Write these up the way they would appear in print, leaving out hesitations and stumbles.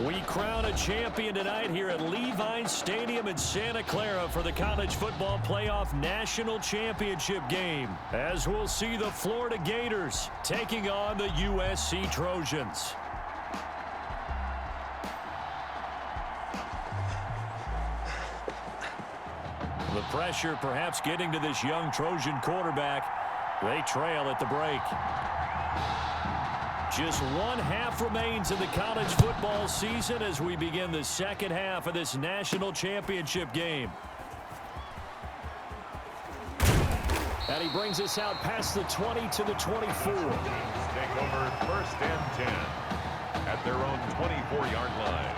We crown a champion tonight here at Levi Stadium in Santa Clara for the College Football Playoff National Championship game, as we'll see the Florida Gators taking on the USC Trojans. The pressure perhaps getting to this young Trojan quarterback. They trail at the break. Just one half remains in the college football season as we begin the second half of this national championship game. And he brings us out past the 20 to the 24. Take over 1st and 10 at their own 24-yard line.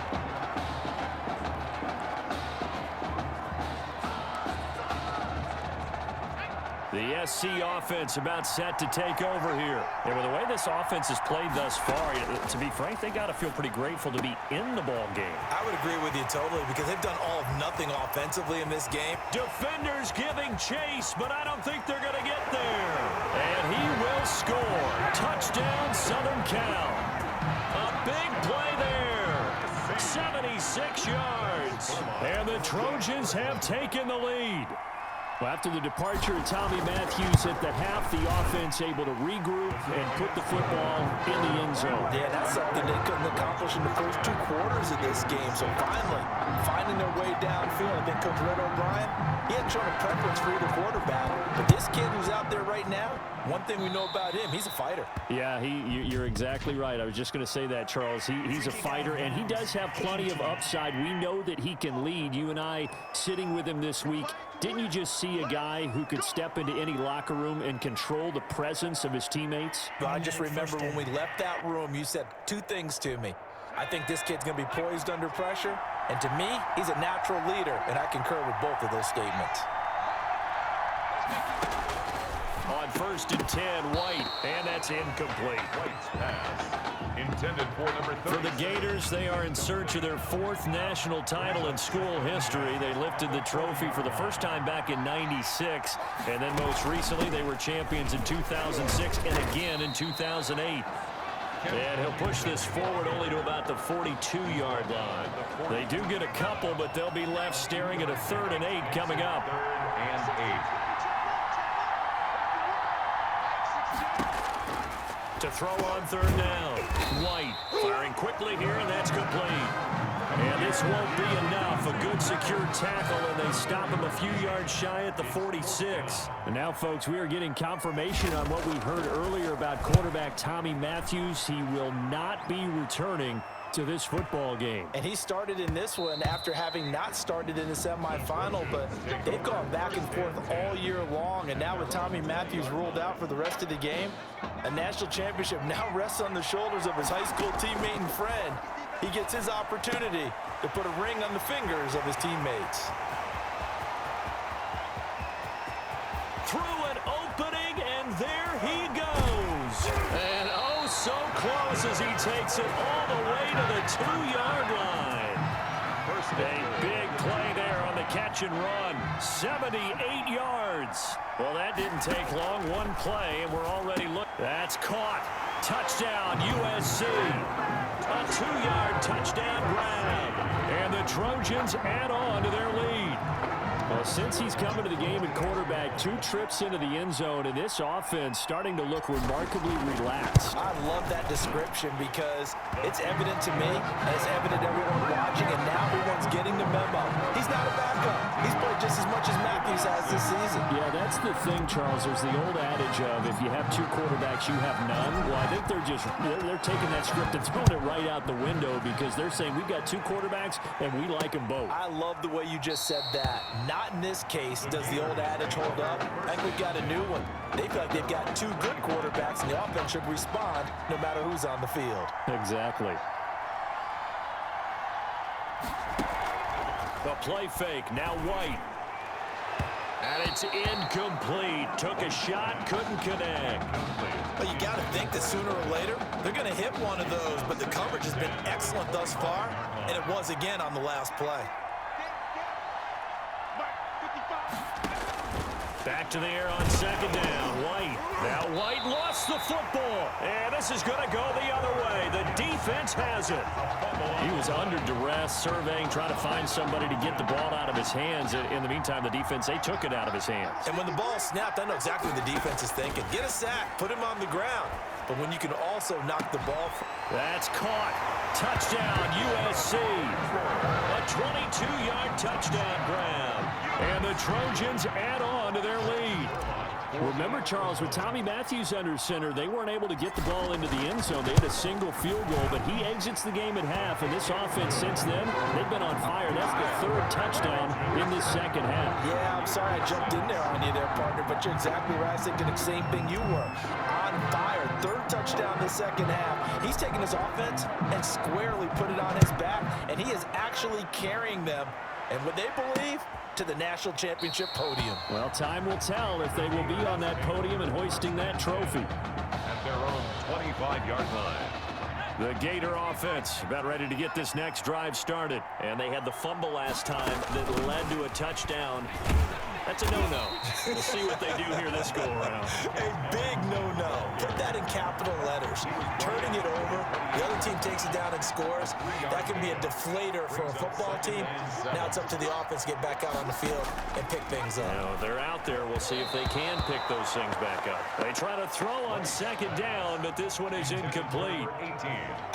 The SC offense about set to take over here. And with the way this offense has played thus far, to be frank, they got to feel pretty grateful to be in the ball game. I would agree with you totally because they've done all of nothing offensively in this game. Defenders giving chase, but I don't think they're going to get there. And he will score. Touchdown, Southern Cal. A big play there. 76 yards. And the Trojans have taken the lead. Well, after the departure of Tommy Matthews at the half, the offense able to regroup and put the football in the end zone. Yeah, that's something they couldn't accomplish in the first 2 quarters of this game. So finally, finding their way downfield. I think Coach Red O'Brien, he hadn't shown a preference for either quarterback. But this kid who's out there right now, one thing we know about him, he's a fighter. Yeah, you're exactly right. I was just going to say that, Charles. He's a fighter, and he does have plenty of upside. We know that he can lead. You and I sitting with him this week. Didn't you just see a guy who could step into any locker room and control the presence of his teammates? But I just remember when we left that room, you said 2 things to me. I think this kid's going to be poised under pressure, and to me, he's a natural leader, and I concur with both of those statements. On 1st and 10, White, and that's incomplete. White's pass intended for number 30. For the Gators, they are in search of their 4th national title in school history. They lifted the trophy for the first time back in '96, and then most recently they were champions in 2006 and again in 2008. And he'll push this forward only to about the 42-yard line. They do get a couple, but they'll be left staring at a 3rd and 8 coming up. 3rd and 8. To throw on 3rd down. White firing quickly here, and that's complete. And this won't be enough. A good secure tackle, and they stop him a few yards shy at the 46. And now, folks, we are getting confirmation on what we heard earlier about quarterback Tommy Matthews. He will not be returning to this football game. And he started in this one after having not started in the semifinal, but they've gone back and forth all year long, and now with Tommy Matthews ruled out for the rest of the game, a national championship now rests on the shoulders of his high school teammate and friend. He gets his opportunity to put a ring on the fingers of his teammates. Through an opening, and there he goes. And oh, so close as he takes it all the way to the 2-yard line. A big play there on the catch and run. 78 yards. Well, that didn't take long. One play, and we're already looking. That's caught. Touchdown, USC. A 2-yard touchdown grab. And the Trojans add on to their lead. Well, since he's coming to the game at quarterback, 2 trips into the end zone, and this offense starting to look remarkably relaxed. I love that description because it's evident to me, and it's evident to everyone watching, and now everyone's getting the memo. He's not a backup. He's played just as much as Matthews has this season. Yeah, that's the thing, Charles. There's the old adage of if you have 2 quarterbacks, you have none. Well, I think they're taking that script and throwing it right out the window because they're saying we've got 2 quarterbacks, and we like them both. I love the way you just said that. Not in this case does the old adage hold up. I think we've got a new one. They feel like they've got 2 good quarterbacks, and the offense should respond no matter who's on the field. Exactly. The play fake, now White. And it's incomplete. Took a shot, couldn't connect. Well, you got to think that sooner or later, they're going to hit one of those, but the coverage has been excellent thus far, and it was again on the last play. Back to the air on 2nd down. White. Now White lost the the football. And this is going to go the other way. The defense has it. He was under duress, surveying, trying to find somebody to get the ball out of his hands. In the meantime, the defense, they took it out of his hands. And when the ball snapped, I know exactly what the defense is thinking. Get a sack, put him on the ground. But when you can also knock the ball. That's caught. Touchdown, USC. A 22-yard touchdown grab. And the Trojans add on to their lead. Remember, Charles, with Tommy Matthews under center, they weren't able to get the ball into the end zone. They had a single field goal, but he exits the game at half. And this offense since then, they've been on fire. That's the third touchdown in this second half. Yeah, I'm sorry I jumped in there on you there, partner, but you're exactly right. I was thinking the same thing you were. On fire. Third touchdown in the second half. He's taking his offense and squarely put it on his back, and he is actually carrying them, and what they believe, to the national championship podium. Well, time will tell if they will be on that podium and hoisting that trophy. At their own 25-yard line. The Gator offense about ready to get this next drive started. And they had the fumble last time that led to a touchdown. That's a no-no. We'll see what they do here this go-around. A big no-no. Put that in capital letters. Turning it over, the other team takes it down and scores. That can be a deflator for a football team. Now it's up to the offense to get back out on the field and pick things up. Now, they're out there. We'll see if they can pick those things back up. They try to throw on second down, but this one is incomplete.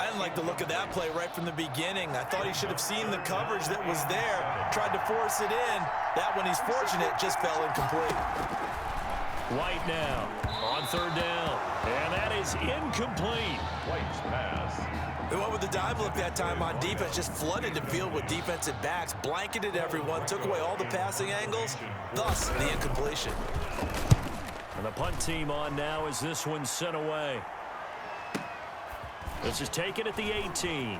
I didn't like the look of that play right from the beginning. I thought he should have seen the coverage that was there, tried to force it in. That one, he's fortunate, just fell incomplete. White now on third down, and that is incomplete. White's pass. They went with the dive look that time on defense, just flooded the field with defensive backs, blanketed everyone, took away all the passing angles, thus the incompletion. And the punt team on now as this one's sent away. This is taken at the 18.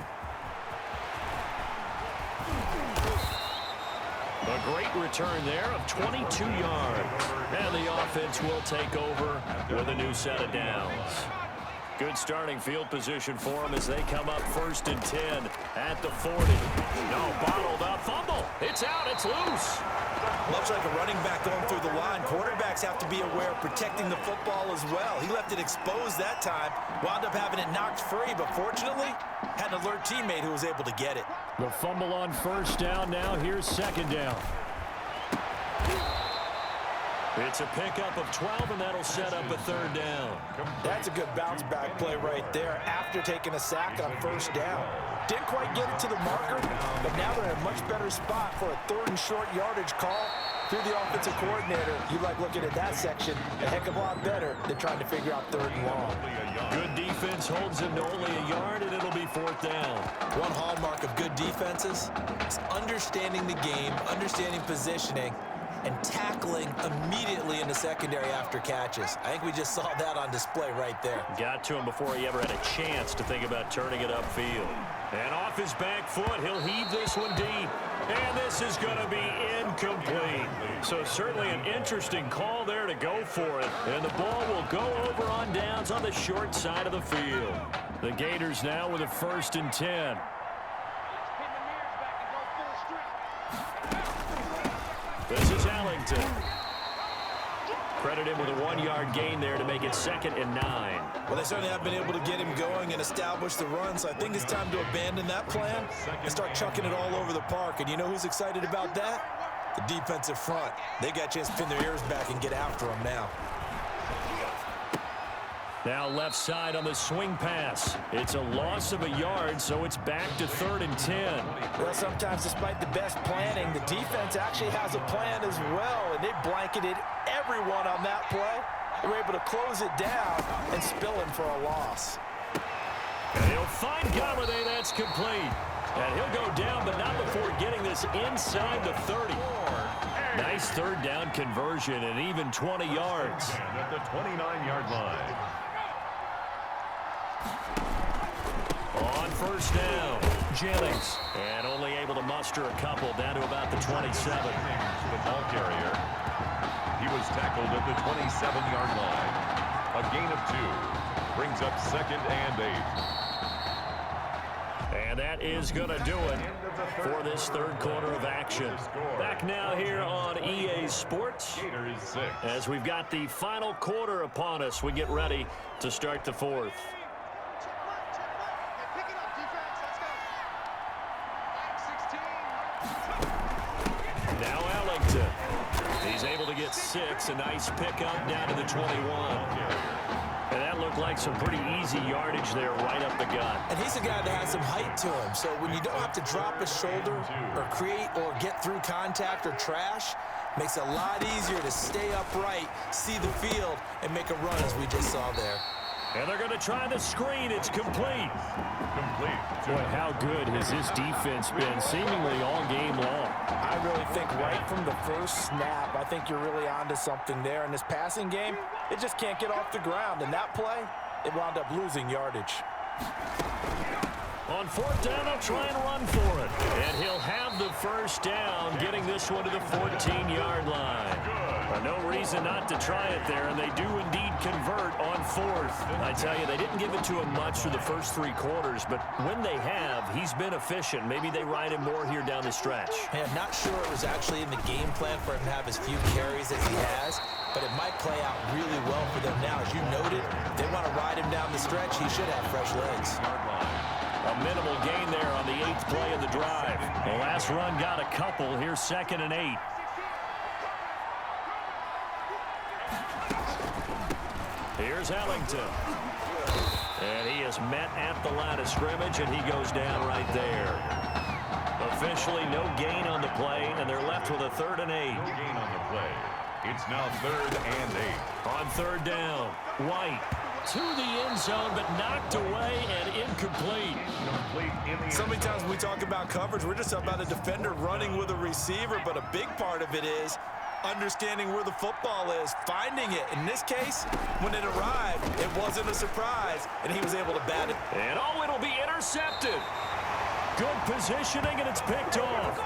A great return there of 22 yards. And the offense will take over with a new set of downs. Good starting field position for them as they come up 1st and 10 at the 40. No, bottled up fumble. It's out. It's loose. Much like a running back going through the line, quarterbacks have to be aware of protecting the football as well. He left it exposed that time, wound up having it knocked free, but fortunately, had an alert teammate who was able to get it. The fumble on 1st down now. Here's 2nd down. It's a pickup of 12, and that'll set up a 3rd down. That's a good bounce back play right there after taking a sack on 1st down. Didn't quite get it to the marker, but now they're in a much better spot for a 3rd and short yardage call through the offensive coordinator. You like looking at that section a heck of a lot better than trying to figure out 3rd and long. Good defense holds him to only a yard, and it'll be 4th down. One hallmark of good defenses is understanding the game, understanding positioning, and tackling immediately in the secondary after catches. I think we just saw that on display right there. Got to him before he ever had a chance to think about turning it upfield. And off his back foot, he'll heave this one deep. And this is going to be incomplete. So certainly an interesting call there to go for it. And the ball will go over on downs on the short side of the field. The Gators now with a 1st and 10. This is Allington. Credit him with a 1-yard gain there to make it 2nd and 9. Well, they certainly have been able to get him going and establish the run, so I think it's time to abandon that plan and start chucking it all over the park. And you know who's excited about that? The defensive front. They got a chance to pin their ears back and get after him now. Now left side on the swing pass. It's a loss of a yard, so it's back to 3rd and 10. Well, sometimes despite the best planning, the defense actually has a plan as well, and they blanketed everyone on that play. They were able to close it down and spill him for a loss. And he'll find Galladay. That's complete. And he'll go down, but not before getting this inside the 30. Nice 3rd down conversion and even 20 yards. And at the 29-yard line. On 1st down, Jennings. And only able to muster a couple down to about the 27. The ball carrier. He was tackled at the 27-yard line. A gain of 2. Brings up 2nd and 8. And that is going to do it for this third quarter of action. Back now here on EA Sports as we've got the final quarter upon us. We get ready to start the fourth. Now Ellington. He's able to get 6. A nice pickup down to the 21. And that looked like some pretty easy yardage there right up the gut. And he's a guy that has some height to him. So when you don't have to drop a shoulder or create or get through contact or trash, makes it a lot easier to stay upright, see the field, and make a run as we just saw there. And they're going to try the screen. It's complete. Boy, how good has this defense been seemingly all game long? I really think right from the first snap, I think you're really onto something there. In this passing game, it just can't get off the ground. And that play, it wound up losing yardage. On fourth down, they'll try and run for it. And he'll have the first down, getting this one to the 14-yard line. No reason not to try it there, and they do indeed convert on fourth. I tell you, they didn't give it to him much for the first 3 quarters, but when they have, he's been efficient. Maybe they ride him more here down the stretch. Hey, I'm not sure it was actually in the game plan for him to have as few carries as he has, but it might play out really well for them now. As you noted, if they want to ride him down the stretch, he should have fresh legs. A minimal gain there on the 8th play of the drive. The last run got a couple. Here's 2nd and 8. Here's Ellington. And he is met at the line of scrimmage, and he goes down right there. Officially no gain on the play, and they're left with a 3rd and 8. No gain on the play. It's now 3rd and 8. On 3rd down, White to the end zone, but knocked away and incomplete. So many times when we talk about coverage, we're just about a defender running with a receiver, but a big part of it is understanding where the football is, finding it. In this case, when it arrived, it wasn't a surprise, and he was able to bat it. And oh, it'll be intercepted. Good positioning, and it's picked off.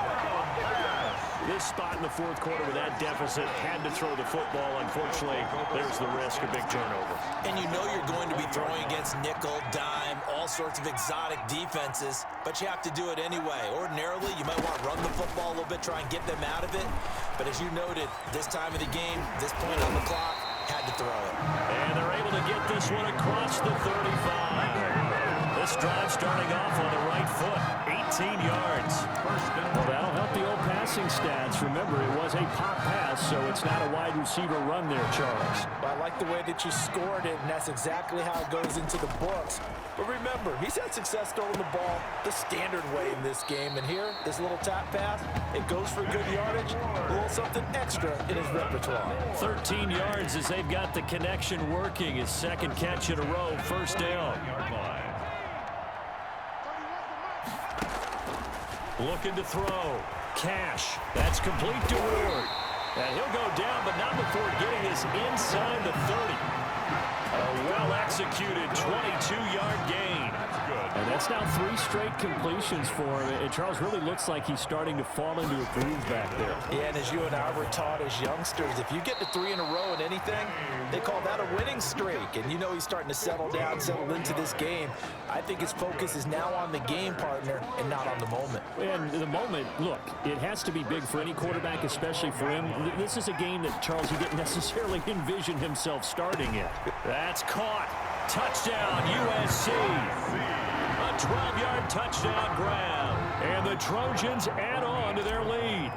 This spot in the fourth quarter with that deficit had to throw the football. Unfortunately, there's the risk of big turnover. And you know you're going to be throwing against nickel, dime, all sorts of exotic defenses, but you have to do it anyway. Ordinarily, you might want to run the football a little bit, try and get them out of it. But as you noted, this time of the game, this point on the clock, had to throw it. And they're able to get this one across the 35. This drive starting off on the right foot, 18 yards. Well, that'll help the old passing stats. Remember, it was a pop pass, so it's not a wide receiver run there, Charles. Well, I like the way that you scored it, and that's exactly how it goes into the books. But remember, he's had success throwing the ball the standard way in this game. And here, this little tap pass, it goes for good yardage, a little something extra in his repertoire. 13 yards as they've got the connection working. His 2nd catch in a row, 1st down. Looking to throw. Cash. That's complete to Ward. And he'll go down, but not before getting this inside the 30. A well-executed 22-yard gain. And that's now 3 straight completions for him. And Charles really looks like he's starting to fall into a groove back there. Yeah, and as you and I were taught as youngsters, if you get to 3 in a row in anything, they call that a winning streak. And you know he's starting to settle down, settle into this game. I think his focus is now on the game, partner, and not on the moment. And the moment, look, it has to be big for any quarterback, especially for him. This is a game that, Charles, he didn't necessarily envision himself starting in. That's caught. Touchdown, USC. A 12-yard touchdown grab. And the Trojans add on to their lead.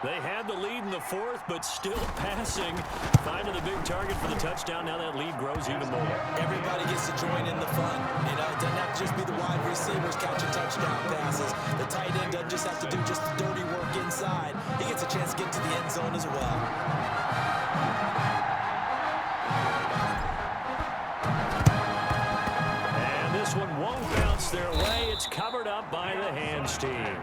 They had the lead in the 4th, but still passing. Finding the big target for the touchdown. Now that lead grows even more. Everybody gets to join in the fun. You know, it doesn't have to just be the wide receivers catching touchdown passes. The tight end doesn't just have to do just the dirty work inside. He gets a chance to get to the end zone as well. This one won't bounce their way. It's covered up by the hands team.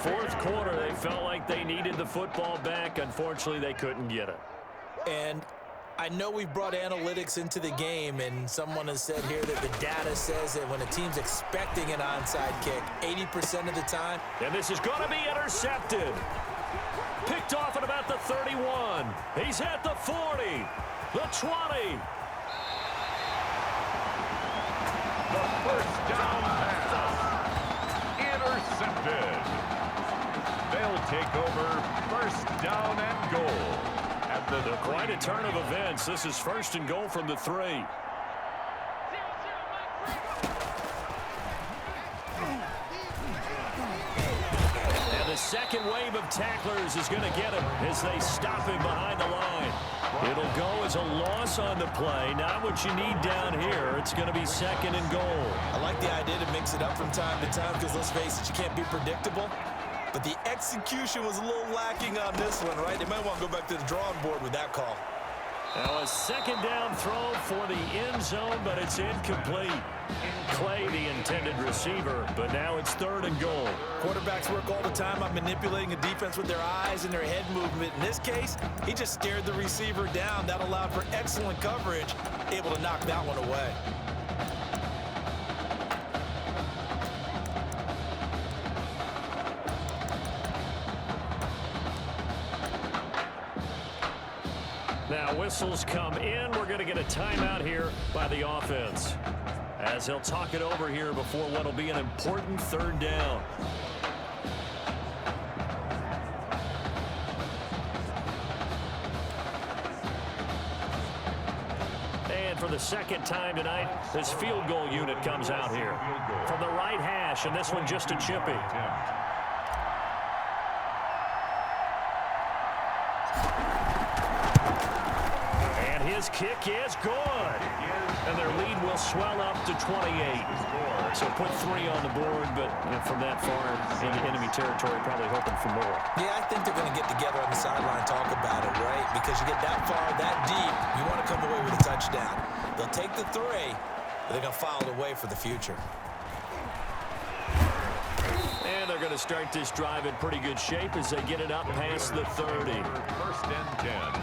The 4th quarter, they felt like they needed the football back. Unfortunately, they couldn't get it. And I know we've brought analytics into the game, and someone has said here that the data says that when a team's expecting an onside kick, 80% of the time. And this is going to be intercepted. Picked off at about the 31. He's at the 40, the 20. first down pass. Intercepted. They'll take over first down and goal. Quite a turn of events. This is first and goal from the 3. And the second wave of tacklers is going to get him as they stop him behind the line. It'll go as a loss on the play. Not what you need down here. It's going to be second and goal. I like the idea to mix it up from time to time because, let's face it, you can't be predictable. But the execution was a little lacking on this one, right? They might want to go back to the drawing board with that call. Now a second down throw for the end zone, but it's incomplete. Clay, the intended receiver, but now it's third and goal. Quarterbacks work all the time on manipulating a defense with their eyes and their head movement. In this case, he just stared the receiver down. That allowed for excellent coverage, able to knock that one away. Now whistles come in. We're going to get a timeout here by the offense, as they'll talk it over here before what will be an important third down. And for the second time tonight, this field goal unit comes out here from the right hash, and this one just a chippy. His kick is good, and their lead will swell up to 28. So put 3 on the board, but from that far into enemy territory, probably hoping for more. Yeah, I think they're going to get together on the sideline, talk about it, right? Because you get that far, that deep, you want to come away with a touchdown. They'll take the 3, but they're going to file it away for the future. And they're going to start this drive in pretty good shape as they get it up past the 30. First and 10.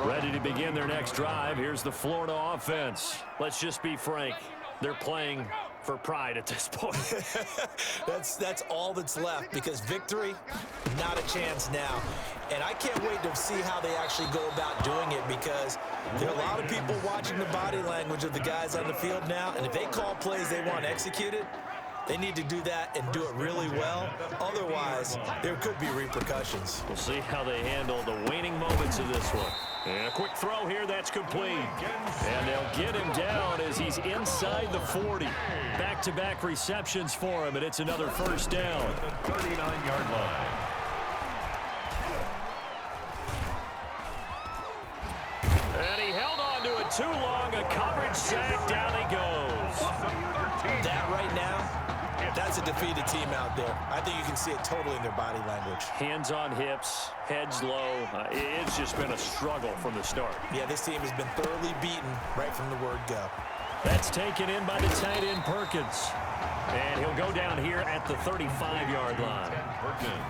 Ready to begin their next drive. Here's the Florida offense. Let's just be frank. They're playing for pride at this point. That's all that's left, because victory, not a chance now. And I can't wait to see how they actually go about doing it, because there are a lot of people watching the body language of the guys on the field now, and if they call plays they want executed, they need to do that and do it really well. Otherwise, there could be repercussions. We'll see how they handle the waning moments of this one. And a quick throw here, that's complete. And they'll get him down as he's inside the 40. Back-to-back receptions for him, and it's another first down. 39-yard line. And he held on to it too long. A coverage sack, down he goes. That right now, that's a defeated team out there. I think you can see it totally in their body language. Hands on hips, heads low. It's just been a struggle from the start. Yeah, this team has been thoroughly beaten right from the word go. That's taken in by the tight end Perkins. And he'll go down here at the 35-yard line.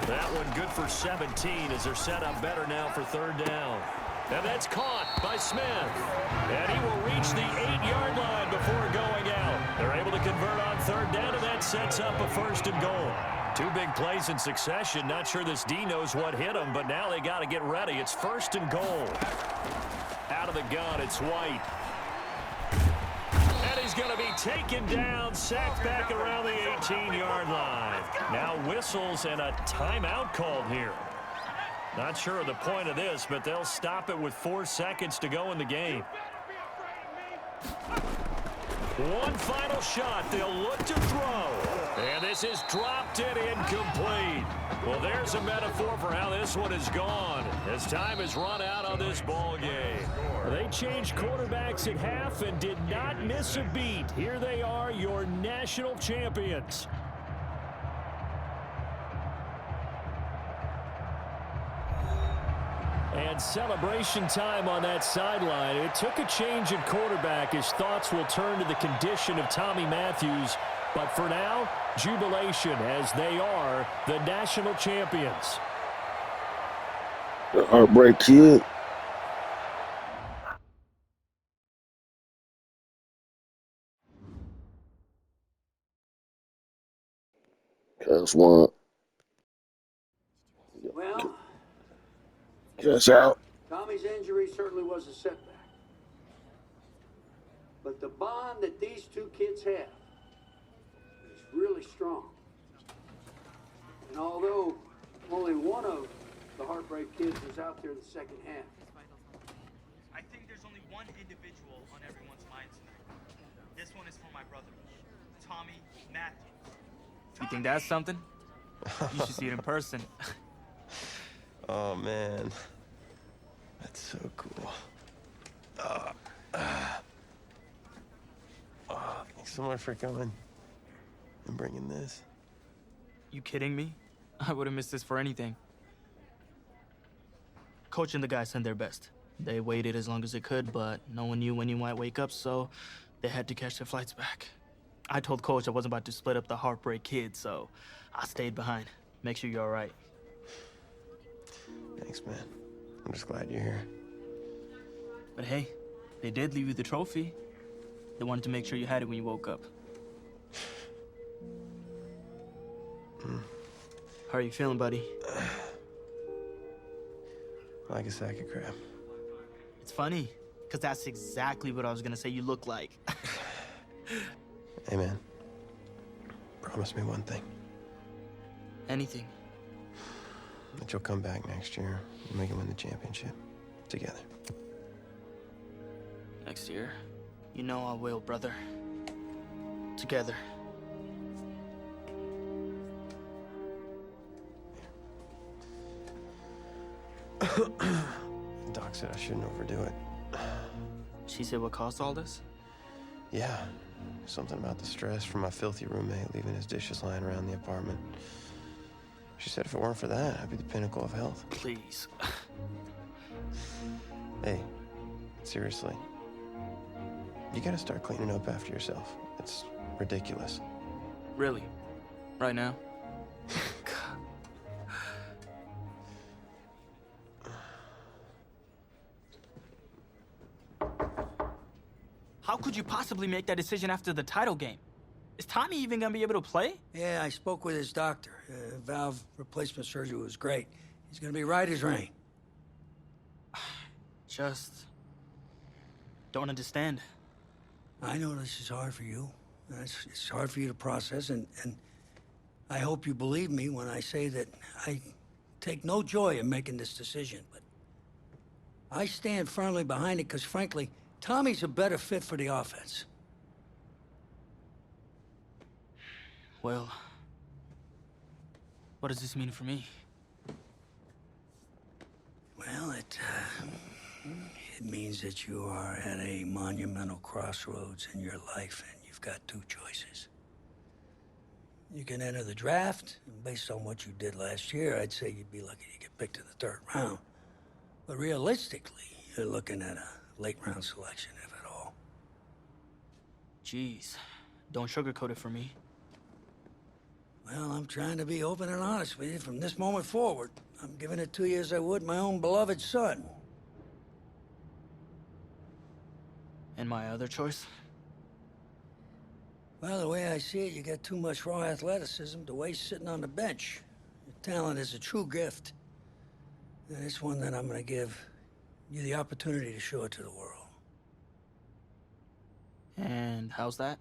That one good for 17 as they're set up better now for third down. And that's caught by Smith. And he will reach the 8-yard line before going out. They're able to convert on third down, and that sets up a first and goal. 2 big plays in succession. Not sure this D knows what hit him, but now they got to get ready. It's first and goal. Out of the gun, it's White. And he's going to be taken down, sacked back around the 18-yard line. Now whistles and a timeout called here. Not sure of the point of this, but they'll stop it with 4 seconds to go in the game. One final shot. They'll look to throw. And this is dropped and incomplete. Well, there's a metaphor for how this one is gone, as time has run out on this ball game. They changed quarterbacks at half and did not miss a beat. Here they are, your national champions. And celebration time on that sideline. It took a change in quarterback as thoughts will turn to the condition of Tommy Matthews. But for now, jubilation as they are the national champions. The Heartbreak Kid. That's one. Well, Cash out. Tommy's injury certainly was a setback. But the bond that these two kids have is really strong. And although only one of the Heartbreak Kids was out there in the second half, I think there's only one individual on everyone's mind tonight. This one is for my brother, Tommy Matthews. You think that's something? You should see it in person. Oh, man. That's so cool. Thanks so much for coming and bringing this. You kidding me? I wouldn't miss this for anything. Coach and the guys sent their best. They waited as long as they could, but no one knew when you might wake up, so they had to catch their flights back. I told Coach I wasn't about to split up the Heartbreak Kids, so I stayed behind. Make sure you're all right. Thanks, man. I'm just glad you're here. But hey, they did leave you the trophy. They wanted to make sure you had it when you woke up. How are you feeling, buddy? Like a sack of crap. It's funny, because that's exactly what I was going to say you look like. Hey, man. Promise me one thing. Anything. That you'll come back next year and make it win the championship. Together. Next year? You know I will, brother. Together. Doc said I shouldn't overdo it. She said what caused all this? Yeah. Something about the stress from my filthy roommate leaving his dishes lying around the apartment. She said if it weren't for that, I'd be the pinnacle of health. Please. Hey, seriously. You gotta start cleaning up after yourself. It's ridiculous. Really? Right now? How could you possibly make that decision after the title game? Is Tommy even gonna be able to play? yeah, I spoke with his doctor. Valve replacement surgery was great. He's gonna be right as rain. Just don't understand. I know this is hard for you. It's hard for you to process, and I hope you believe me when I say that I take no joy in making this decision, but I stand firmly behind it because, frankly, Tommy's a better fit for the offense. Well, what does this mean for me? Well, it means that you are at a monumental crossroads in your life, and you've got two choices. You can enter the draft, and based on what you did last year, I'd say you'd be lucky to get picked in the third round. But realistically, you're looking at a late-round selection, if at all. Jeez, don't sugarcoat it for me. Well, I'm trying to be open and honest with you from this moment forward. I'm giving it to you as I would my own beloved son. And my other choice? Well, the way I see it, you got too much raw athleticism to waste sitting on the bench. Your talent is a true gift. And it's one that I'm gonna give you the opportunity to show it to the world. And how's that?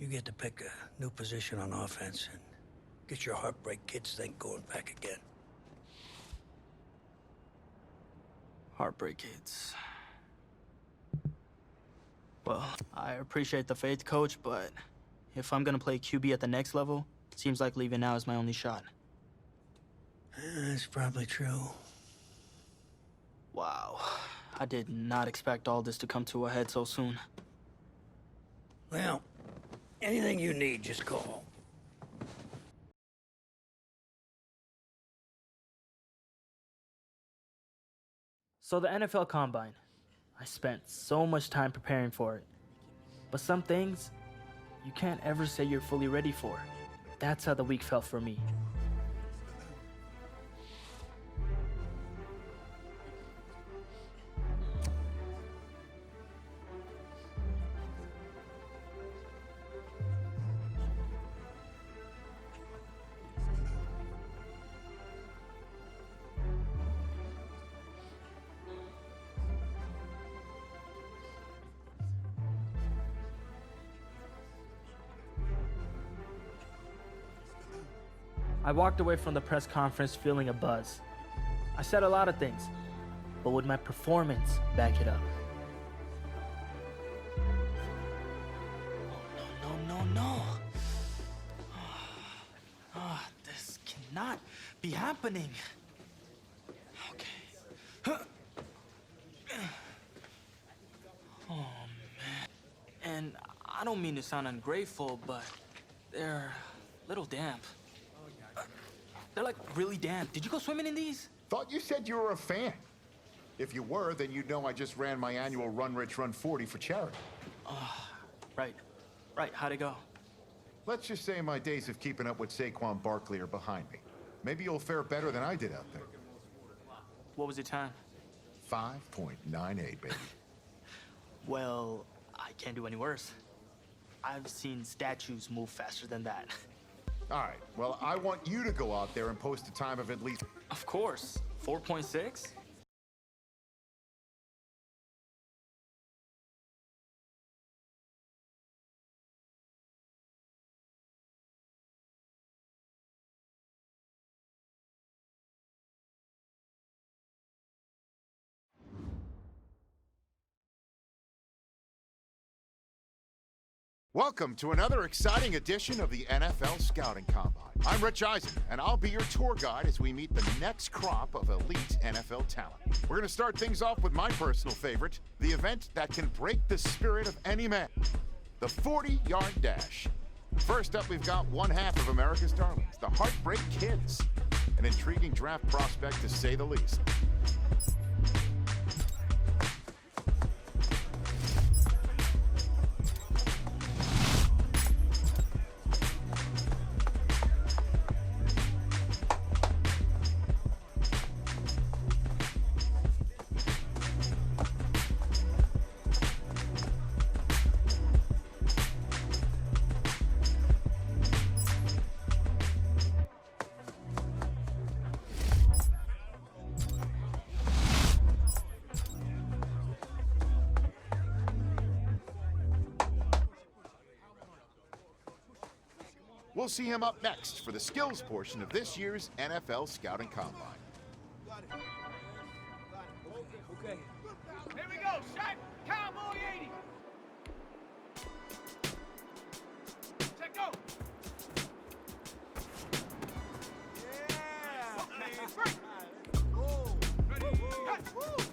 You get to pick a new position on offense and get your Heartbreak Kids thing going back again. Heartbreak Kids. Well, I appreciate the faith, Coach, but if I'm gonna play QB at the next level, it seems like leaving now is my only shot. That's probably true. Wow. I did not expect all this to come to a head so soon. Well, anything you need, just call. So the NFL Combine. I spent so much time preparing for it. But some things, you can't ever say you're fully ready for. That's how the week felt for me. I walked away from the press conference feeling a buzz. I said a lot of things, but would my performance back it up? No. This cannot be happening. Okay. Oh, man. And I don't mean to sound ungrateful, but they're a little damp. They're like really damp. Did you go swimming in these? Thought you said you were a fan. If you were, then you'd know I just ran my annual Run Rich Run 40 for charity. Right. How'd it go? Let's just say my days of keeping up with Saquon Barkley are behind me. Maybe you'll fare better than I did out there. What was your time? 5.98, baby. Well, I can't do any worse. I've seen statues move faster than that. All right, well, I want you to go out there and post a time of at least... Of course. 4.6? Welcome to another exciting edition of the NFL Scouting Combine. I'm Rich Eisen, and I'll be your tour guide as we meet the next crop of elite NFL talent. We're going to start things off with my personal favorite, the event that can break the spirit of any man, the 40-yard dash. First up, we've got one half of America's darlings, the Heartbreak Kids, an intriguing draft prospect to say the least. We'll see him up next for the skills portion of this year's NFL Scouting Combine. Okay. Here we go, shot, Cowboy 80. Check go. Yeah. Okay, break. Whoa. Ready, cut. Woo.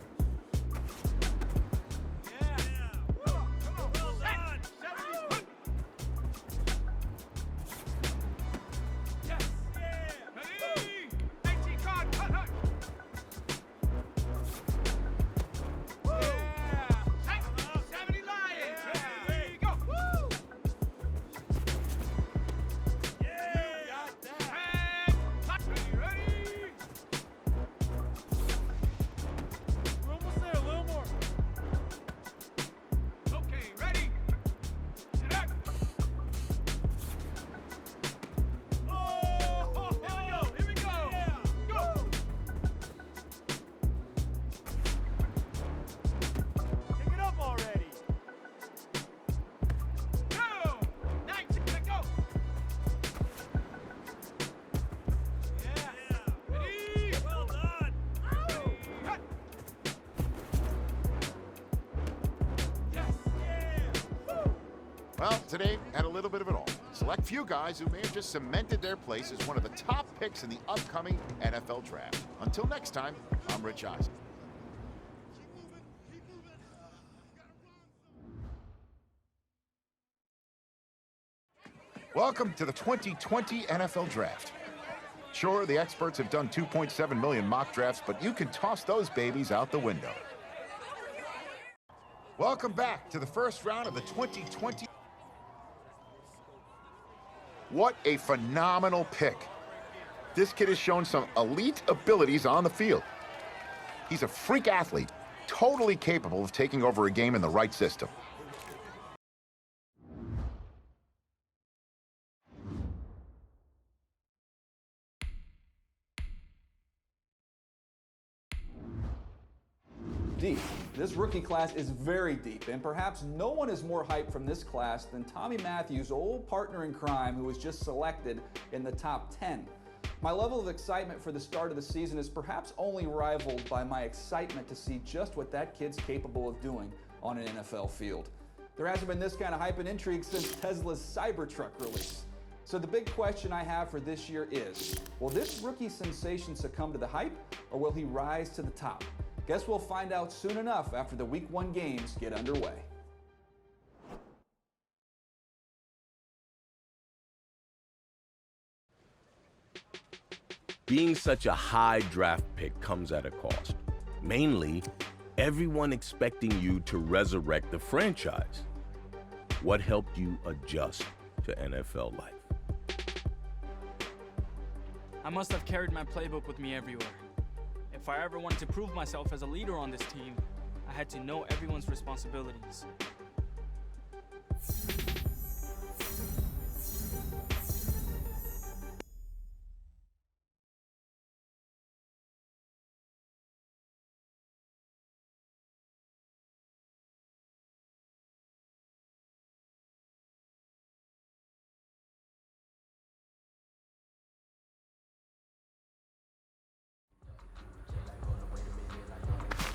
Well, today had a little bit of it all. Select few guys who may have just cemented their place as one of the top picks in the upcoming NFL Draft. Until next time, I'm Rich Eisen. Welcome to the 2020 NFL Draft. Sure, the experts have done 2.7 million mock drafts, but you can toss those babies out the window. Welcome back to the first round of the 2020. What a phenomenal pick. This kid has shown some elite abilities on the field. He's a freak athlete, totally capable of taking over a game in the right system. Deep. This rookie class is very deep, and perhaps no one is more hyped from this class than Tommy Matthews' old partner in crime, who was just selected in the top 10. My level of excitement for the start of the season is perhaps only rivaled by my excitement to see just what that kid's capable of doing on an NFL field. There hasn't been this kind of hype and intrigue since Tesla's Cybertruck release. So the big question I have for this year is, will this rookie sensation succumb to the hype, or will he rise to the top? Guess we'll find out soon enough after the Week 1 games get underway. Being such a high draft pick comes at a cost. Mainly, everyone expecting you to resurrect the franchise. What helped you adjust to NFL life? I must have carried my playbook with me everywhere. If I ever wanted to prove myself as a leader on this team, I had to know everyone's responsibilities.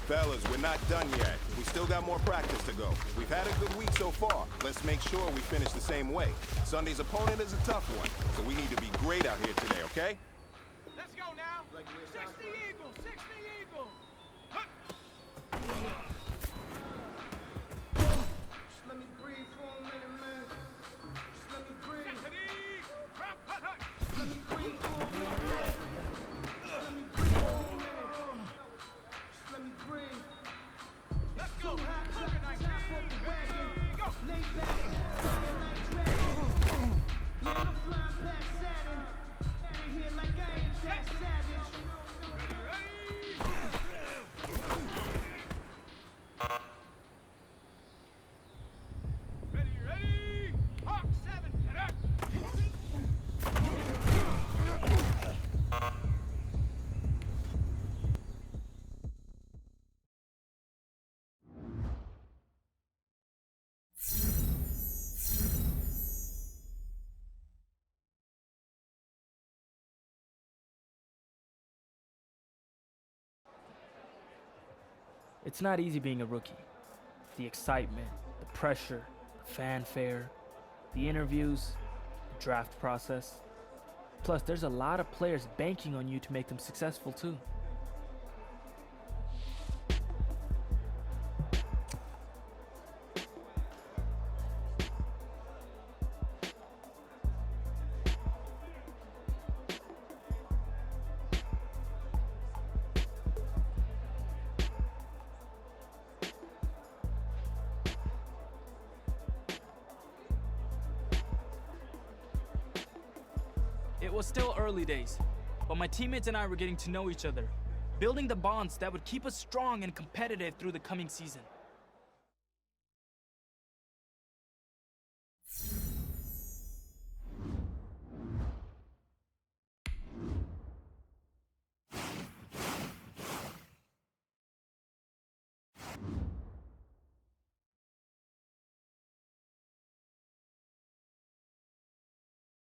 Fellas, we're not done yet. We still got more practice to go. We've had a good week so far. Let's make sure we finish the same way. Sunday's opponent is a tough one, so we need to be great out here today, okay? Let's go now. 60 Eagles, 60 Eagles. Let me breathe for a minute, man. Just let me breathe. Let me breathe for a minute. Let me breathe for a minute. Just let me breathe. Let's go. Too hot, Look at that. top of the wagon. Go. Lay back, flying like dragon. Man, I'm flying past Saturn. Out of here like I ain't that savage. Ready, ready. Hawk 7, connect. It's not easy being a rookie. The excitement, the pressure, the fanfare, the interviews, the draft process. Plus, there's a lot of players banking on you to make them successful too. It was still early days, but my teammates and I were getting to know each other, building the bonds that would keep us strong and competitive through the coming season.